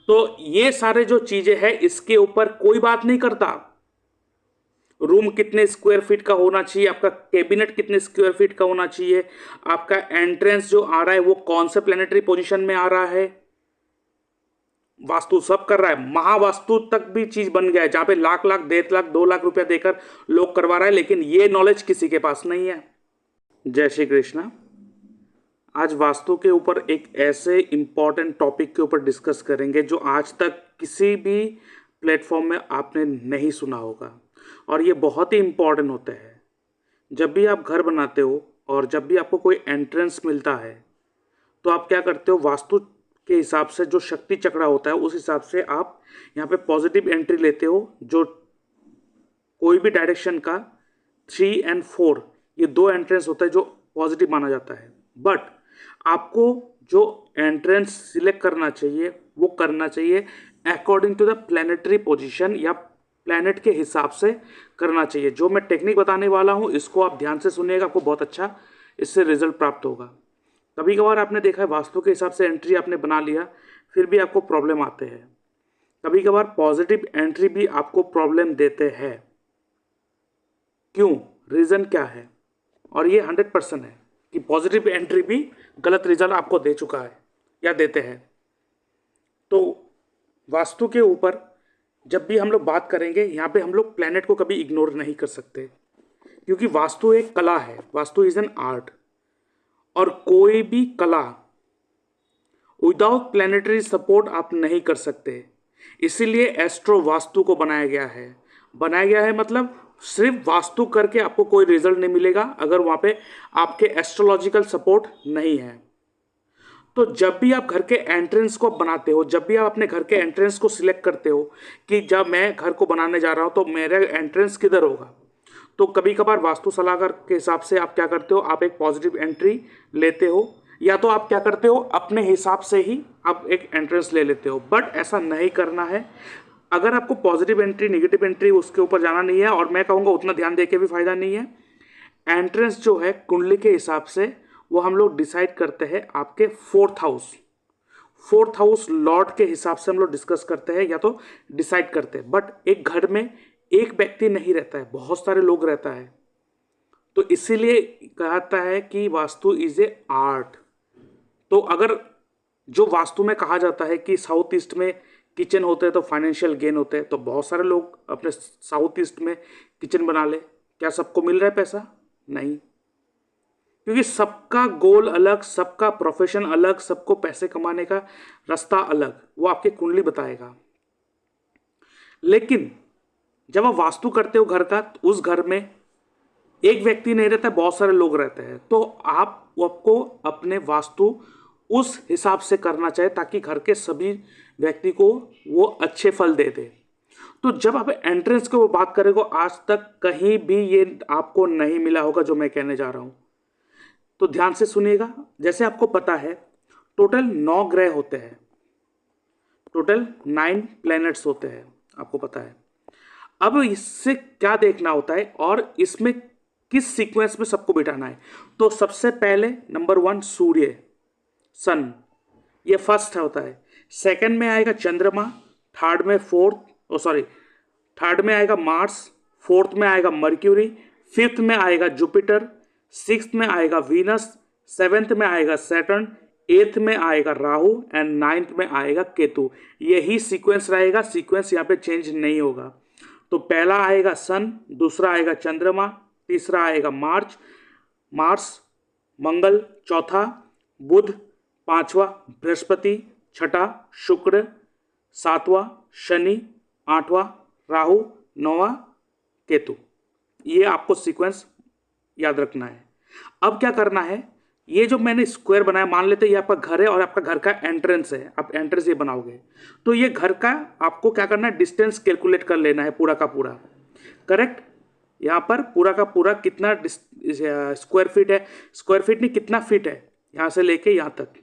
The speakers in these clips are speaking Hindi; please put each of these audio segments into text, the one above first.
तो ये सारे जो चीजें हैं इसके ऊपर कोई बात नहीं करता। रूम कितने स्क्वायर फीट का होना चाहिए, आपका कैबिनेट कितने स्क्वायर फीट का होना चाहिए, आपका एंट्रेंस जो आ रहा है वो कौन से प्लेनेटरी पोजीशन में आ रहा है, वास्तु सब कर रहा है। महावास्तु तक भी चीज बन गया है जहां पे लाख लाख 1.5 लाख 2 लाख रुपया देकर लोग करवा रहा है, लेकिन ये नॉलेज किसी के पास नहीं है। जय श्री कृष्णा। आज वास्तु के ऊपर एक ऐसे इंपॉर्टेंट टॉपिक के ऊपर डिस्कस करेंगे जो आज तक किसी भी प्लेटफॉर्म में आपने नहीं सुना होगा, और ये बहुत ही इंपॉर्टेंट होता है। जब भी आप घर बनाते हो और जब भी आपको कोई एंट्रेंस मिलता है तो आप क्या करते हो, वास्तु के हिसाब से जो शक्ति चक्रा होता है उस हिसाब से आप यहाँ पे पॉजिटिव एंट्री लेते हो। जो कोई भी डायरेक्शन का 3 और 4 ये 2 एंट्रेंस होता है जो पॉजिटिव माना जाता है। बट आपको जो एंट्रेंस सिलेक्ट करना चाहिए वो करना चाहिए according to the planetary position या प्लैनेट के हिसाब से करना चाहिए। जो मैं टेक्निक बताने वाला हूँ इसको आप ध्यान से सुनिएगा, आपको बहुत अच्छा इससे रिजल्ट प्राप्त होगा। कभी कभार आपने देखा है वास्तु के हिसाब से एंट्री आपने बना लिया फिर भी आपको प्रॉब्लम आते हैं। कभी कभार पॉजिटिव एंट्री भी आपको प्रॉब्लम देते हैं। क्यों, रीज़न क्या है? और ये 100% है कि पॉजिटिव एंट्री भी गलत रिजल्ट आपको दे चुका है या देते हैं। तो वास्तु के ऊपर जब भी हम लोग बात करेंगे यहाँ पे हम लोग प्लैनेट को कभी इग्नोर नहीं कर सकते, क्योंकि वास्तु एक कला है, वास्तु इज एन आर्ट। और कोई भी कला विदाउट प्लैनेटरी सपोर्ट आप नहीं कर सकते। इसीलिए एस्ट्रो वास्तु को बनाया गया है मतलब सिर्फ वास्तु करके आपको कोई रिजल्ट नहीं मिलेगा अगर वहां पे आपके एस्ट्रोलॉजिकल सपोर्ट नहीं है। तो जब भी आप घर के एंट्रेंस को बनाते हो, जब भी आप अपने घर के एंट्रेंस को सिलेक्ट करते हो कि जब मैं घर को बनाने जा रहा हूं तो मेरा एंट्रेंस किधर होगा, तो कभी कभार वास्तु सलाहकार के हिसाब से आप क्या करते हो, आप एक पॉजिटिव एंट्री लेते हो, या तो आप क्या करते हो अपने हिसाब से ही आप एक एंट्रेंस ले लेते हो। बट ऐसा नहीं करना है। अगर आपको पॉजिटिव एंट्री नेगेटिव एंट्री उसके ऊपर जाना नहीं है, और मैं कहूँगा उतना ध्यान देके भी फायदा नहीं है। एंट्रेंस जो है कुंडली के हिसाब से वो हम लोग डिसाइड करते हैं आपके 4th हाउस लॉर्ड के हिसाब से हम लोग डिस्कस करते हैं या तो डिसाइड करते हैं। बट एक घर में एक व्यक्ति नहीं रहता है, बहुत सारे लोग रहता है। तो इसीलिए कहता है कि वास्तु इज ए आर्ट। तो अगर जो वास्तु में कहा जाता है कि साउथ ईस्ट में किचन होते हैं तो फाइनेंशियल गेन होते हैं, तो बहुत सारे लोग अपने साउथ ईस्ट में किचन बना ले। क्या सबको मिल रहा है पैसा? नहीं, क्योंकि सबका गोल अलग, सबका प्रोफेशन अलग, सबको पैसे कमाने का रास्ता अलग, वो आपके कुंडली बताएगा। लेकिन जब आप वास्तु करते हो घर का, तो उस घर में एक व्यक्ति नहीं रहता, बहुत सारे लोग रहते हैं। तो आपको अपने वास्तु उस हिसाब से करना चाहिए ताकि घर के सभी व्यक्ति को वो अच्छे फल दे दे। तो जब आप एंट्रेंस की बात करेंगे, आज तक कहीं भी ये आपको नहीं मिला होगा जो मैं कहने जा रहा हूं। तो ध्यान से सुनिएगा। जैसे आपको पता है टोटल 9 ग्रह होते हैं, टोटल 9 प्लैनेट्स होते हैं, आपको पता है। अब इससे क्या देखना होता है और इसमें किस सीक्वेंस में सबको बिठाना है। तो सबसे पहले नंबर 1 सूर्य, सन, ये फर्स्ट होता है। सेकंड में आएगा चंद्रमा, थर्ड में आएगा मार्स, फोर्थ में आएगा मर्क्यूरी, फिफ्थ में आएगा जुपिटर, सिक्स्थ में आएगा वीनस, सेवेंथ में आएगा सैटर्न, एथ में आएगा राहु एंड 9th में आएगा केतु। यही सीक्वेंस रहेगा, सीक्वेंस यहाँ पे चेंज नहीं होगा। तो पहला आएगा सन, दूसरा आएगा चंद्रमा, तीसरा आएगा मार्स, मंगल, चौथा बुध, पांचवा बृहस्पति, छठा शुक्र, सातवां शनि, आठवां राहु, नौवां केतु। ये आपको सीक्वेंस याद रखना है। अब क्या करना है, ये जो मैंने स्क्वायर बनाया, मान लेते हैं ये आपका घर है और आपका घर का एंट्रेंस है, आप एंट्रेंस ये बनाओगे, तो ये घर का आपको क्या करना है, डिस्टेंस कैलकुलेट कर लेना है पूरा का पूरा। करेक्ट? यहाँ पर पूरा का पूरा कितना स्क्वायर फीट है, स्क्वायर फीट नहीं कितना फीट है यहाँ से लेके यहाँ तक,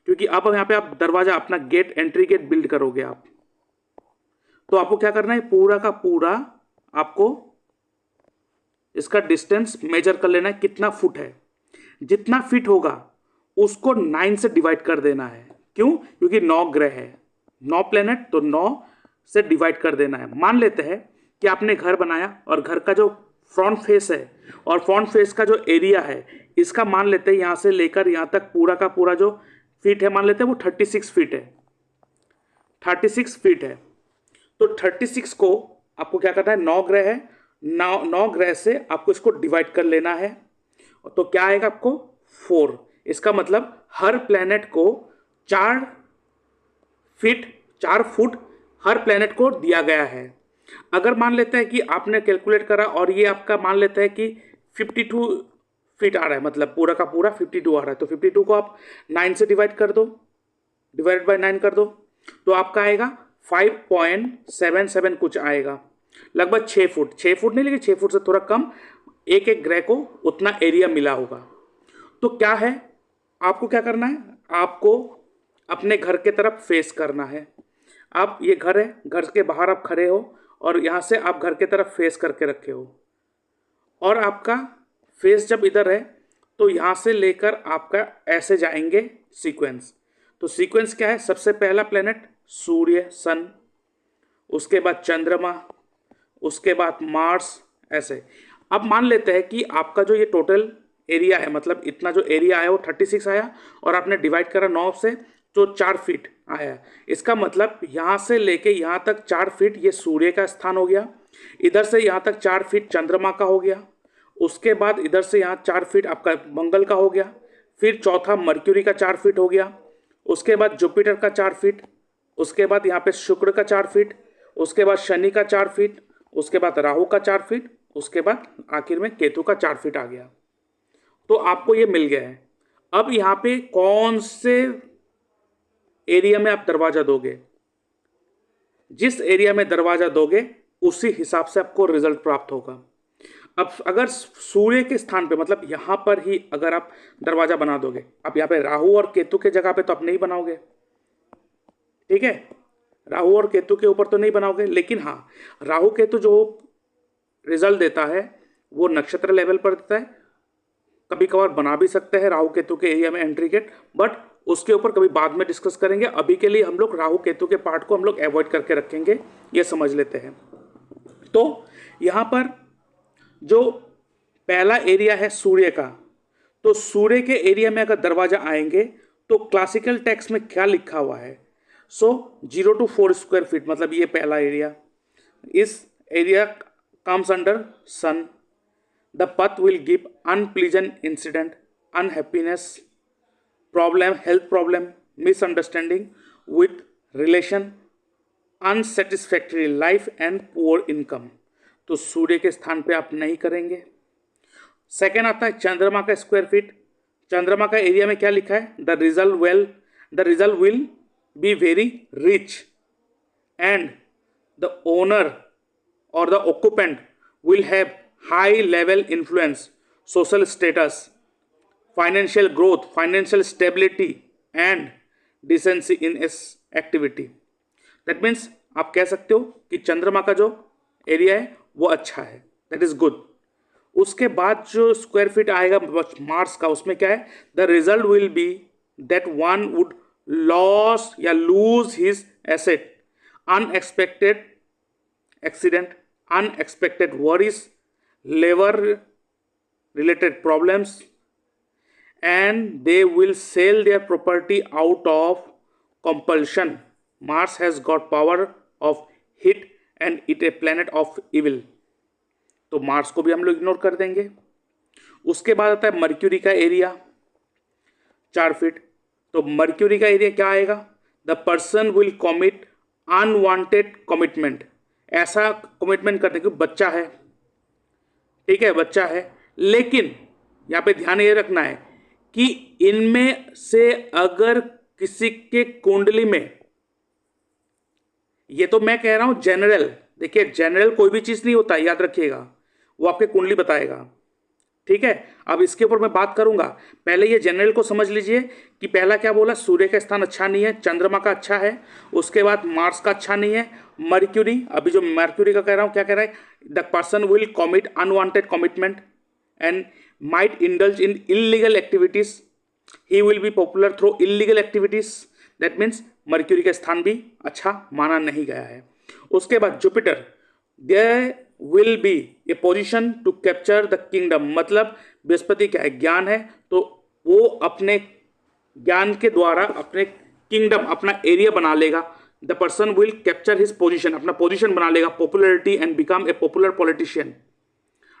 क्योंकि अब यहाँ पे आप दरवाजा अपना गेट, एंट्री गेट बिल्ड करोगे आप। तो आपको क्या करना है, पूरा का पूरा आपको इसका डिस्टेंस मेजर कर लेना है कितना फुट है। जितना फिट होगा उसको 9 से डिवाइड कर देना है। क्यों? क्योंकि 9 ग्रह है, 9 प्लेनेट, तो 9 से डिवाइड कर देना है। मान लेते हैं कि आपने घर बनाया और घर का जो फ्रंट फेस है और फ्रंट फेस का जो एरिया है, इसका मान लेते हैं यहाँ से लेकर यहाँ तक पूरा का पूरा जो फीट है, मान लेते हैं वो 36 फीट है, 36 फीट है। तो 36 को आपको क्या करना है, 9 ग्रह है, 9 ग्रह से आपको इसको डिवाइड कर लेना है। तो क्या आएगा आपको 4। इसका मतलब हर प्लेनेट को 4 फुट हर प्लेनेट को दिया गया है। अगर मान लेते हैं कि आपने कैलकुलेट करा और ये आपका मान लेते हैं कि 52 फीट आ रहा है, मतलब पूरा का पूरा 52 आ रहा है, तो 52 को आप 9 से डिवाइड कर दो, डिवाइड बाय 9 कर दो, तो आपका आएगा 5.77 कुछ आएगा, लगभग 6 फुट, 6 फुट नहीं लेकिन 6 फुट से थोड़ा कम एक एक ग्रह को उतना एरिया मिला होगा। तो क्या है, आपको क्या करना है, आपको अपने घर के तरफ फेस करना है। आप ये घर है, घर के बाहर आप खड़े हो और यहाँ से आप घर के तरफ फेस करके रखे हो और आपका फेस जब इधर है तो यहाँ से लेकर आपका ऐसे जाएंगे सीक्वेंस। तो सीक्वेंस क्या है, सबसे पहला प्लेनेट सूर्य सन, उसके बाद चंद्रमा, उसके बाद मार्स, ऐसे। अब मान लेते हैं कि आपका जो ये टोटल एरिया है, मतलब इतना जो एरिया आया वो 36 आया और आपने डिवाइड करा 9 से, तो 4 फीट आया। इसका मतलब यहाँ से लेके यहाँ तक 4 फीट ये सूर्य का स्थान हो गया, इधर से यहाँ तक 4 फीट चंद्रमा का हो गया, उसके बाद इधर से यहाँ 4 फीट आपका मंगल का हो गया, फिर चौथा मर्क्यूरी का 4 फीट हो गया, उसके बाद जुपिटर का 4 फीट, उसके बाद यहाँ पे शुक्र का 4 फीट, उसके बाद शनि का 4 फीट, उसके बाद राहु का 4 फीट, उसके बाद आखिर में केतु का 4 फीट आ गया। तो आपको ये मिल गया है। अब यहाँ पे कौन से एरिया में आप दरवाजा दोगे, जिस एरिया में दरवाजा दोगे उसी हिसाब से आपको रिजल्ट प्राप्त होगा। अब अगर सूर्य के स्थान पे, मतलब यहाँ पर ही अगर आप दरवाजा बना दोगे, अब यहाँ पे राहु और केतु के जगह पे तो आप नहीं बनाओगे, ठीक है, राहु और केतु के ऊपर तो नहीं बनाओगे, लेकिन हाँ राहु केतु जो रिजल्ट देता है वो नक्षत्र लेवल पर देता है, कभी कभार बना भी सकते हैं राहु केतु के एरिया में एंट्री गेट, बट उसके ऊपर कभी बाद में डिस्कस करेंगे। अभी के लिए हम लोग राहु केतु के पार्ट को हम लोग अवॉइड करके रखेंगे, ये समझ लेते हैं। तो यहाँ पर जो पहला एरिया है सूर्य का, तो सूर्य के एरिया में अगर दरवाजा आएंगे तो क्लासिकल टेक्स्ट में क्या लिखा हुआ है, 0 to 4 स्क्वायर फीट, मतलब ये पहला एरिया, इस area comes under sun. The path will give unpleasant incident, unhappiness, problem, health problem, misunderstanding with relation, unsatisfactory life and poor income। तो सूर्य के स्थान पे आप नहीं करेंगे। सेकेंड आता है चंद्रमा का स्क्वायर फीट। चंद्रमा का एरिया में क्या लिखा है, the result will be very rich and the owner और the occupant will have high level influence, social status, financial growth, financial stability and decency in its activity। That means आप कह सकते हो कि चंद्रमा का जो एरिया है वो अच्छा है, that is good। उसके बाद जो स्क्वायर फीट आएगा मार्स का, उसमें क्या है, the result will be that one would loss या lose his asset, unexpected accident, unexpected worries, labor related problems, and they will sell their property out of compulsion। Mars has got power of heat and it a planet of evil। तो मार्स को भी हम लोग इग्नोर कर देंगे। उसके बाद आता है मर्क्यूरी का एरिया 4 फीट। तो मर्क्यूरी का एरिया क्या आएगा, the person will commit unwanted commitment, ऐसा कमिटमेंट करने की बच्चा है, ठीक है, बच्चा है, लेकिन यहाँ पे ध्यान ये रखना है कि इनमें से अगर किसी के कुंडली में, ये तो मैं कह रहा हूं जनरल, देखिए जनरल कोई भी चीज नहीं होता, याद रखिएगा, वो आपके कुंडली बताएगा, ठीक है। अब इसके ऊपर मैं बात करूंगा, पहले ये जनरल को समझ लीजिए कि पहला क्या बोला, सूर्य का स्थान अच्छा नहीं है, चंद्रमा का अच्छा है, उसके बाद मार्स का अच्छा नहीं है, मर्क्यूरी, अभी जो मर्क्यूरी का कह रहा हूं क्या कह रहा है, the person will commit unwanted commitment and might indulge in illegal activities, he will B popular through illegal activities, that means mercury का स्थान भी अच्छा माना नहीं गया है। उसके बाद Jupiter, there will be a position to capture the kingdom, मतलब बृहस्पति क्या है, ज्ञान है, तो वो अपने ज्ञान के द्वारा अपने किंगडम, अपना एरिया बना लेगा। The person will capture his position, अपना पोजिशन बना लेगा, popularity and become a popular politician.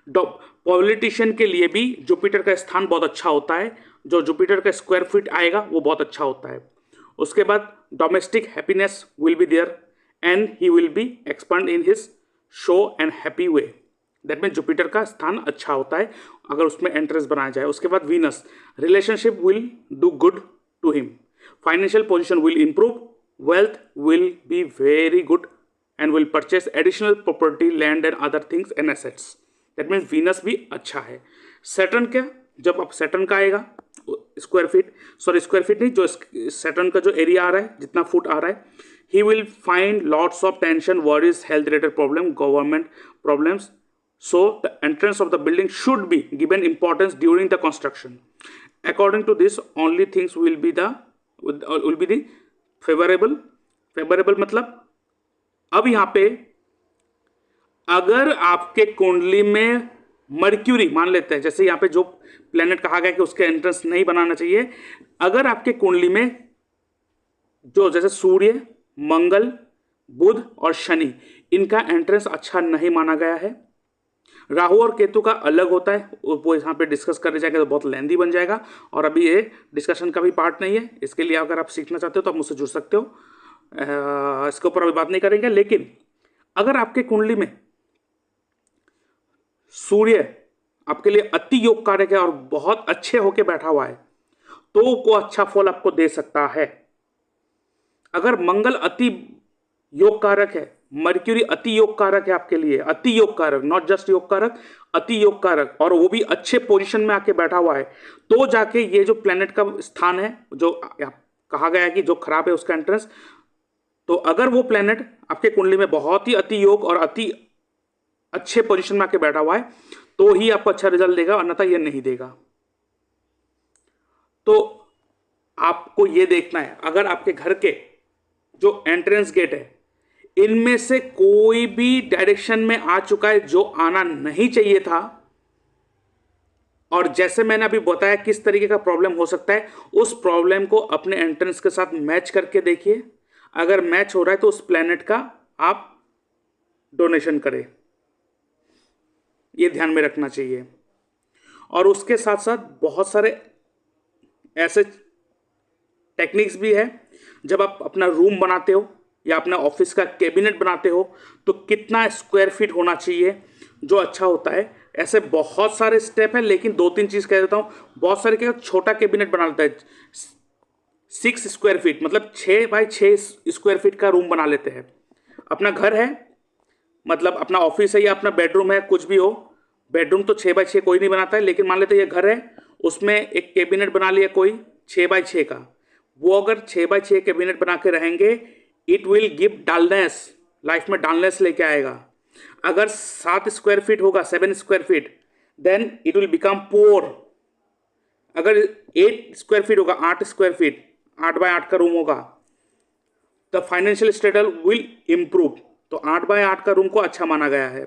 Politician के लिए भी जुपिटर का स्थान बहुत अच्छा होता है, जो जुपिटर का स्क्वायर फीट आएगा वो बहुत अच्छा होता है। उसके बाद domestic happiness will be there and he will be expand in his show and happy way. That mean Jupiter का स्थान अच्छा होता है अगर उसमें एंट्रेंस बनाया जाए। उसके बाद Venus, relationship will do good to him, financial position will improve, wealth will be very good and will purchase additional property, land and other things and assets. That means Venus भी अच्छा है। Saturn क्या, जब अब Saturn का आएगा square feet, sorry square feet नहीं, जो Saturn का जो एरिया आ रहा है, जितना फुट आ रहा है, he will find lots of tension, worries, health related problem, government problems. So the entrance of the building should be given importance during the construction. According to this, only things will be the favourable मतलब अब यहां पे अगर आपके कुंडली में मर्क्यूरी, मान लेते हैं जैसे यहां पे जो प्लेनेट कहा गया कि उसके एंट्रेंस नहीं बनाना चाहिए, अगर आपके कुंडली में जो जैसे सूर्य, मंगल, बुध और शनि, इनका एंट्रेंस अच्छा नहीं माना गया है। राहु और केतु का अलग होता है, वो यहाँ पे डिस्कस करने जाएगा तो बहुत लेंदी बन जाएगा और अभी ये डिस्कशन का भी पार्ट नहीं है। इसके लिए अगर आप सीखना चाहते हो तो आप मुझसे जुड़ सकते हो, इसके ऊपर अभी बात नहीं करेंगे। लेकिन अगर आपके कुंडली में सूर्य आपके लिए अति योग कारक है और बहुत अच्छे होके बैठा हुआ है तो वो अच्छा फल आपको दे सकता है। अगर मंगल अति योग कारक है, मर्क्यूरी अति योग कारक है आपके लिए, अति योग कारक, नॉट जस्ट योग कारक, अति योग कारक, और वो भी अच्छे पोजीशन में आके बैठा हुआ है, तो जाके ये जो प्लेनेट का स्थान है जो कहा गया है कि जो खराब है उसका एंट्रेंस, तो अगर वो प्लेनेट आपके कुंडली में बहुत ही अति योग और अति अच्छे पोजीशन में आके बैठा हुआ है तो ही आपको अच्छा रिजल्ट देगा, अन्यथा ये नहीं देगा। तो आपको ये देखना है, अगर आपके घर के जो एंट्रेंस गेट है इनमें से कोई भी डायरेक्शन में आ चुका है जो आना नहीं चाहिए था, और जैसे मैंने अभी बताया किस तरीके का प्रॉब्लम हो सकता है, उस प्रॉब्लम को अपने एंट्रेंस के साथ मैच करके देखिए। अगर मैच हो रहा है तो उस प्लेनेट का आप डोनेशन करें, ये ध्यान में रखना चाहिए। और उसके साथ साथ बहुत सारे ऐसे टेक्निक्स भी है, जब आप अपना रूम बनाते हो या अपना ऑफिस का कैबिनेट बनाते हो तो कितना स्क्वायर फीट होना चाहिए जो अच्छा होता है। ऐसे बहुत सारे स्टेप हैं, लेकिन 2-3 चीज़ कह देता हूँ। बहुत सारे क्या छोटा कैबिनेट बना लेता है 6 स्क्वायर फीट, मतलब 6 बाई 6 स्क्वायर फीट का रूम बना लेते हैं। अपना घर है, मतलब अपना ऑफिस है या अपना बेडरूम है, कुछ भी हो, बेडरूम तो 6 बाई 6 कोई नहीं बनाता है, लेकिन मान लेते ये घर है, उसमें एक कैबिनेट बना लिया कोई 6 बाई 6 का, वो अगर 6 बाई 6 कैबिनेट बना के रहेंगे, it will give dullness, life में डलनेस लेके आएगा। अगर 7 स्क्वायर फीट होगा, 7 square feet, then it will become poor. अगर 8 स्क्वायर फीट होगा, 8 स्क्वायर फीट, 8 बाय 8 का रूम होगा, the financial status will improve. तो 8 बाय 8 का रूम को अच्छा माना गया है,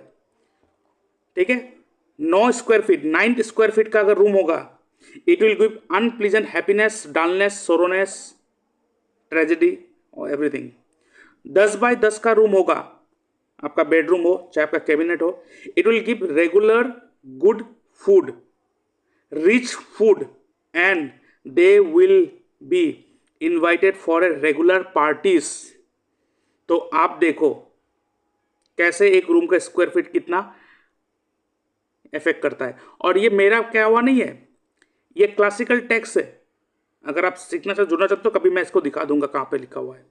ठीक है। 9 स्क्वायर फीट, 9 स्क्वायर फीट का अगर रूम होगा, it will give unpleasant happiness, dullness, soreness, tragedy और एवरीथिंग। 10 बाय 10 का रूम होगा, आपका बेडरूम हो चाहे आपका कैबिनेट हो, it will give regular good food, rich food, and they will be invited for a regular parties. तो आप देखो कैसे एक रूम का स्क्वायर फीट कितना इफेक्ट करता है। और ये मेरा क्या हुआ नहीं है, ये क्लासिकल टेक्स्ट है। अगर आप सीखना चाहते, जुड़ना चाहते हो, कभी मैं इसको दिखा दूंगा कहाँ पे लिखा हुआ है।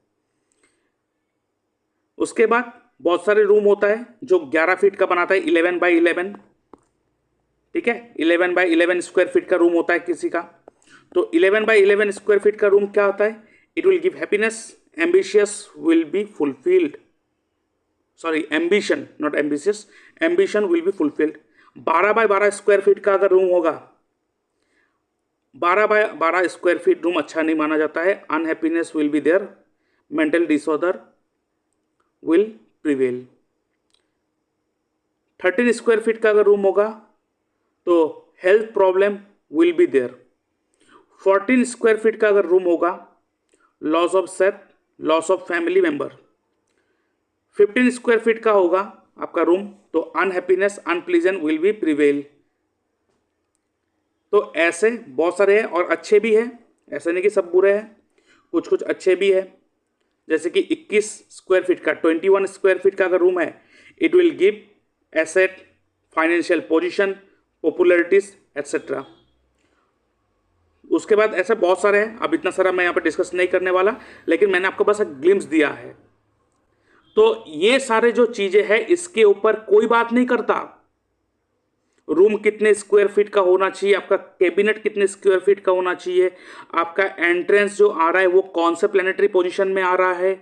उसके बाद बहुत सारे रूम होता है जो 11 फीट का बनाता है, 11 बाई 11, ठीक है, 11 बाई 11 स्क्वायर फीट का रूम होता है किसी का। तो 11 बाई 11 स्क्वायर फीट का रूम क्या होता है, it will give happiness, ambitious will be fulfilled, sorry ambition not ambitious, ambition will be fulfilled. 12 by 12 square feet का अगर रूम होगा, 12 बाय 12 स्क्वायर फीट रूम अच्छा नहीं माना जाता है। Unhappiness will be there, mental disorder will prevail. 13 square feet का अगर रूम होगा तो health problem will be there. 14 square feet का अगर रूम होगा, loss of self, loss of family member. 15 square feet का होगा आपका रूम तो unhappiness, unpleasant will be prevail. तो ऐसे बहुत सारे हैं और अच्छे भी हैं, ऐसा नहीं कि सब बुरे हैं, कुछ कुछ अच्छे भी है। जैसे कि 21 स्क्वायर फीट का, 21 स्क्वायर फीट का अगर रूम है, it will give asset, financial position, popularities etcetera. उसके बाद ऐसे बहुत सारे हैं, अब इतना सारा मैं यहाँ पे डिस्कस नहीं करने वाला, लेकिन मैंने आपको बस एक ग्लिम्स दिया है। तो ये सारे जो चीजें हैं इसके ऊपर कोई बात नहीं करता। रूम कितने स्क्वायर फीट का होना चाहिए, आपका कैबिनेट कितने स्क्वायर फीट का होना चाहिए, आपका एंट्रेंस जो आ रहा है वो कौन से प्लेनेटरी पोजीशन में आ रहा है,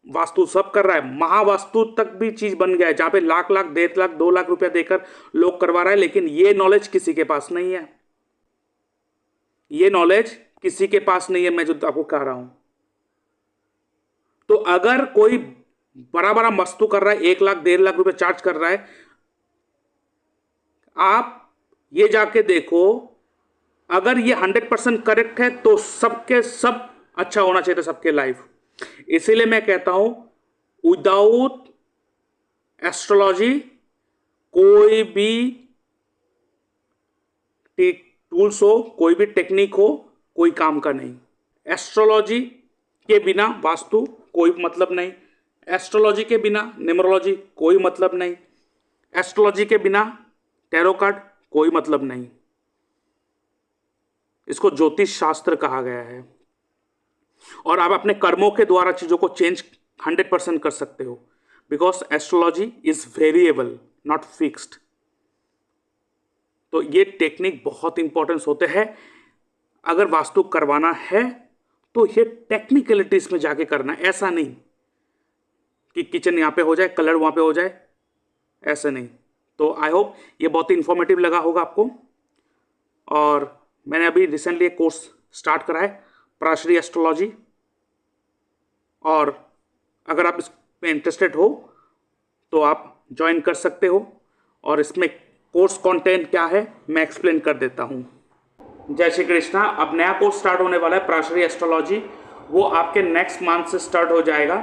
वास्तु सब कर रहा है। महावास्तु तक भी चीज बन गया है जहां पे लाख लाख, 1.5 लाख, 2 लाख रुपया देकर लोग करवा रहा है, लेकिन ये नॉलेज किसी के पास नहीं है। ये नॉलेज किसी के पास नहीं है, मैं जो आपको कह रहा हूं। तो अगर कोई बड़ा बड़ा मस्तू कर रहा है, 1 लाख 1.5 लाख रुपए चार्ज कर रहा है, आप ये जाके देखो, अगर ये 100% करेक्ट है तो सबके सब अच्छा होना चाहिए था, सबके लाइफ। इसीलिए मैं कहता हूं विदाउट एस्ट्रोलॉजी कोई भी टूल्स हो, कोई भी टेक्निक हो, कोई काम का नहीं। एस्ट्रोलॉजी के बिना वास्तु कोई मतलब नहीं, एस्ट्रोलॉजी के बिना न्यूमरोलॉजी कोई मतलब नहीं, एस्ट्रोलॉजी के बिना टैरो कार्ड कोई मतलब नहीं। इसको ज्योतिष शास्त्र कहा गया है और आप अपने कर्मों के द्वारा चीजों को चेंज 100% कर सकते हो, because astrology is variable not fixed. तो ये टेक्निक बहुत इंपॉर्टेंस होते हैं। अगर वास्तु करवाना है तो ये टेक्निकलिटीज में जाके करना है, ऐसा नहीं कि किचन यहां पे हो जाए, कलर वहां पे हो जाए, ऐसा नहीं। तो आई होप ये बहुत ही इंफॉर्मेटिव लगा होगा आपको। और मैंने अभी रिसेंटली एक कोर्स स्टार्ट करा है, पराशरी एस्ट्रोलॉजी, और अगर आप इसमें इंटरेस्टेड हो तो आप ज्वाइन कर सकते हो। और इसमें कोर्स कंटेंट क्या है मैं एक्सप्लेन कर देता हूँ। जय श्री कृष्णा। अब नया कोर्स स्टार्ट होने वाला है पराशरी एस्ट्रोलॉजी, वो आपके नेक्स्ट मंथ से स्टार्ट हो जाएगा।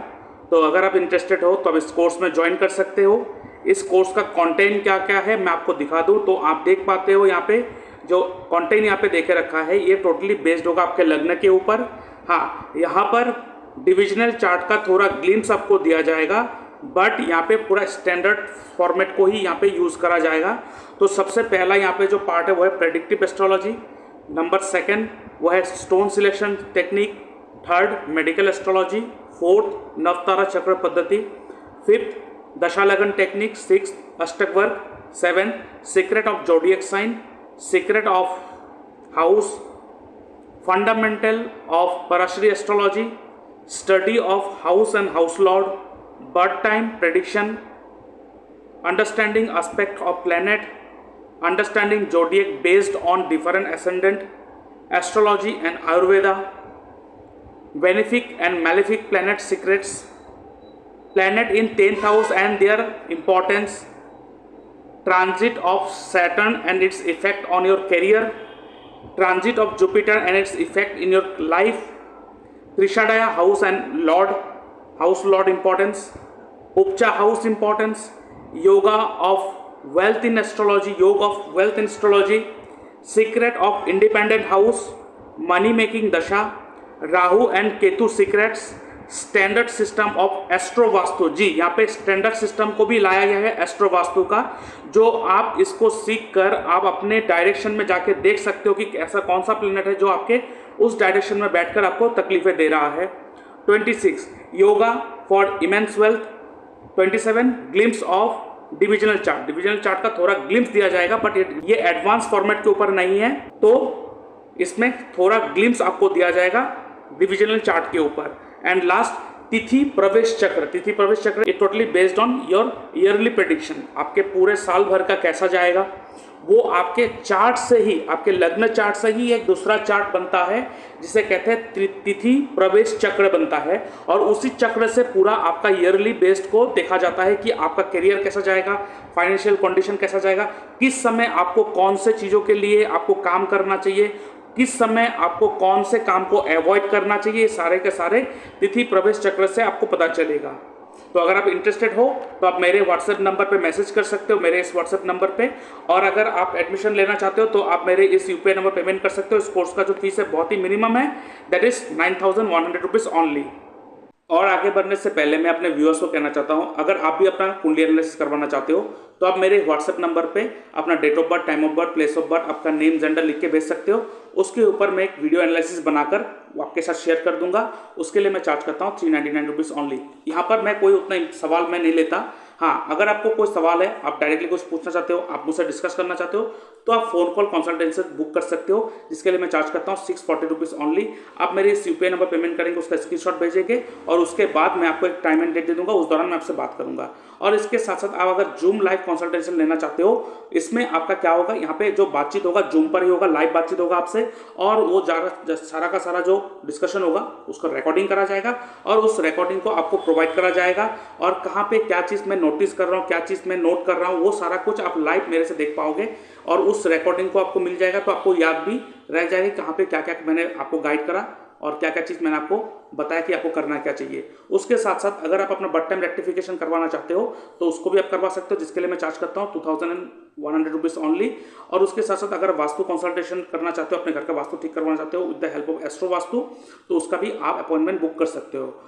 तो अगर आप इंटरेस्टेड हो तो आप इस कोर्स में ज्वाइन कर सकते हो। इस कोर्स का कंटेंट क्या क्या है मैं आपको दिखा दूं तो आप देख पाते हो। यहाँ पे जो कंटेंट यहाँ पे देखे रखा है ये टोटली बेस्ड होगा आपके लग्न के ऊपर। हाँ, यहाँ पर डिविजनल चार्ट का थोड़ा ग्लिम्स आपको दिया जाएगा, बट यहाँ पे पूरा स्टैंडर्ड फॉर्मेट को ही यहाँ पे यूज करा जाएगा। तो सबसे पहला यहाँ पे जो पार्ट है वो है प्रेडिक्टिव एस्ट्रोलॉजी, नंबर 2 वो है stone selection technique, 3 medical astrology, 4 नवतारा चक्र पद्धति, 5 दशा लगन technique, 6 Ashtakavarga, 7 secret of zodiac sign, secret of house, fundamental of Parashari astrology, study of house and house lord, birth time prediction, understanding aspect of planet, understanding zodiac based on different ascendant, astrology and Ayurveda, benefic and malefic planet secrets, planet in 10th house and their importance, transit of Saturn and its effect on your career, transit of Jupiter and its effect in your life, Trishadaya house and house lord importance, Upcha house importance, yoga of wealth in astrology, yoga of wealth in astrology, secret of independent house, money making dasha, Rahu and Ketu secrets, standard system of astro vastu. जी यहाँ पे स्टैंडर्ड सिस्टम को भी लाया गया है एस्ट्रो वास्तु का, जो आप इसको सीख कर आप अपने डायरेक्शन में जाके देख सकते हो कि ऐसा कौन सा प्लेनेट है जो आपके उस डायरेक्शन में बैठकर आपको तकलीफें दे रहा है। 26 yoga for immense wealth, 27 glimpse of divisional chart. Divisional chart का थोड़ा ग्लिम्स दिया जाएगा बट ये एडवांस फॉर्मेट के ऊपर नहीं है, तो इसमें थोड़ा ग्लिम्स आपको दिया जाएगा डिविजनल चार्ट के ऊपर। एंड लास्ट तिथि प्रवेश चक्र। तिथि प्रवेश चक्र ये totally based on your yearly prediction, आपके पूरे साल भर का कैसा जाएगा वो आपके चार्ट से ही, आपके लग्न चार्ट से ही एक दूसरा चार्ट बनता है जिसे कहते हैं तिथि प्रवेश चक्र बनता है, और उसी चक्र से पूरा आपका ईयरली बेस्ड को देखा जाता है कि आपका करियर कैसा जाएगा, फाइनेंशियल कंडीशन कैसा जाएगा, किस समय आपको कौन से चीज़ों के लिए आपको काम करना चाहिए, किस समय आपको कौन से काम को अवॉइड करना चाहिए, सारे के सारे तिथि प्रवेश चक्र से आपको पता चलेगा। तो अगर आप इंटरेस्टेड हो तो आप मेरे व्हाट्सएप नंबर पे मैसेज कर सकते हो, मेरे इस व्हाट्सएप नंबर पे। और अगर आप एडमिशन लेना चाहते हो तो आप मेरे इस यूपीआई नंबर पेमेंट कर सकते हो। इस कोर्स का जो फीस है बहुत ही मिनिमम है, दैट इज 9100 रुपीज़ ओनली। और आगे बढ़ने से पहले मैं अपने व्यूअर्स को कहना चाहता हूं, अगर आप भी अपना कुंडली एनालिसिस करवाना चाहते हो तो आप मेरे व्हाट्सएप नंबर पे अपना date of birth, time of birth, place of birth, आपका नेम, जेंडर लिख के भेज सकते हो। उसके ऊपर मैं एक वीडियो एनालिसिस बनाकर आपके साथ शेयर कर दूंगा। उसके लिए मैं चार्ज करता हूँ 399 रुपीज़ ओनली। यहाँ पर मैं कोई उतना सवाल मैं नहीं लेता। हाँ, अगर आपको कोई सवाल है, आप डायरेक्टली कुछ पूछना चाहते हो, आप मुझसे डिस्कस करना चाहते हो, तो आप फोन कॉल कंसल्टेंसी बुक कर सकते हो, जिसके लिए मैं चार्ज करता हूँ 640 रुपीज़ ओनली। आप मेरे इस यूपीआई नंबर पेमेंट करेंगे, उसका स्क्रीनशॉट भेजेंगे और उसके बाद मैं आपको एक टाइम एंड डेट दे दूंगा, उस दौरान मैं आपसे बात करूंगा। और इसके साथ साथ आप अगर जूम लाइव कंसल्टेशन लेना चाहते हो, इसमें आपका क्या होगा, यहाँ पे जो बातचीत होगा जूम पर ही होगा, लाइव बातचीत होगा आपसे, और वो सारा का सारा जो डिस्कशन होगा उसका रिकॉर्डिंग करा जाएगा और उस रिकॉर्डिंग को आपको प्रोवाइड करा जाएगा। और कहाँ पे क्या चीज़ मैं नोटिस कर रहा हूँ, क्या चीज़ मैं नोट कर रहा हूँ, वो सारा कुछ आप लाइव मेरे से देख पाओगे और उस रिकॉर्डिंग को आपको मिल जाएगा। तो आपको याद भी रह जाएगी कहाँ पे क्या क्या मैंने आपको गाइड करा और क्या क्या चीज़ मैंने आपको बताया कि आपको करना क्या चाहिए। उसके साथ साथ अगर आप अपना बर्थ टाइम रेक्टिफिकेशन करवाना चाहते हो तो उसको भी आप करवा सकते हो, जिसके लिए मैं चार्ज करता हूँ 2100 रुपीज़ ओनली। और उसके साथ साथ अगर वास्तु कंसल्टेशन करना चाहते हो, अपने घर का वास्तु ठीक करवाना चाहते हो with the help of astro vastu, तो उसका भी आप अपॉइंटमेंट बुक कर सकते हो।